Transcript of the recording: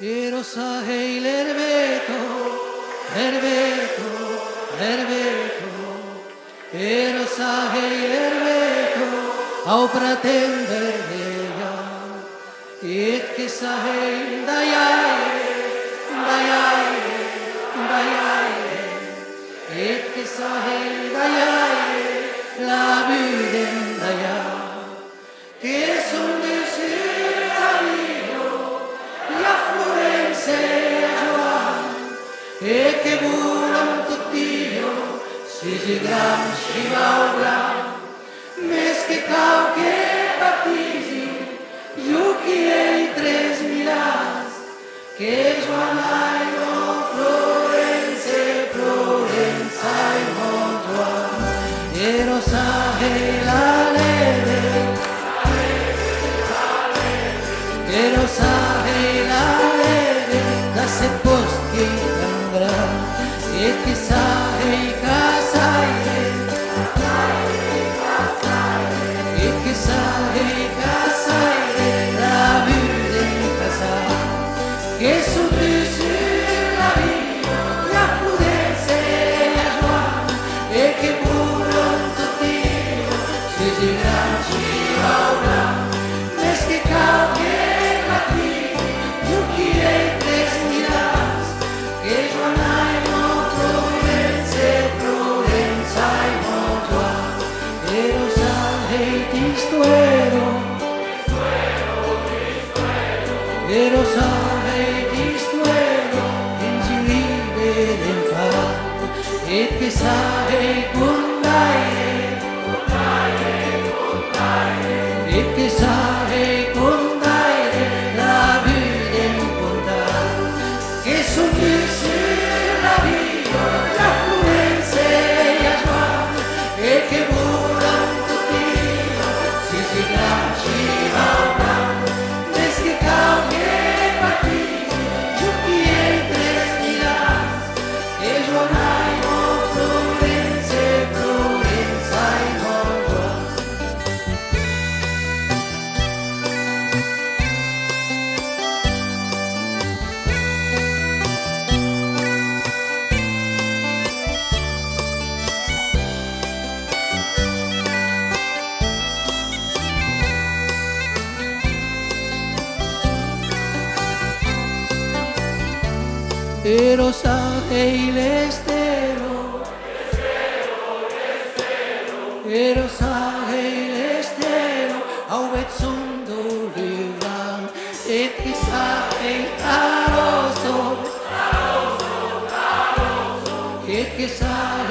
Erosa hei l'erbeto, l'erbeto, l'erbeto. Erosa hei l'erbeto, au pretender deia. Et che sa hei daiaire, daiaire, daiaire. Et che sa hei daiaire, la buden daia. Che son de e che buono tutt'io, si gran scivaula, mesche cau che battisi, Yuki e i 3000, che Joanaino, Florence, Florenza e Montua, e Rosa e la leve, e Rosa e la leve, da se posti e chissà e casaire e chissà e casaire la vue in casa che su la vita la prudenza e la joie e che pure tutti si grandi ora mesche che matti yuki e tesmiras che Pero sai di stuero in giri del fa e che sai condaire e che sai condaire la vita in condaire che subisce la vita la fluenza e la joie e che volan tutti si gracci Erosa hei l'estero, Erosa hei l'estero, au bezzondo livran, et chissà hei aroso, et chissà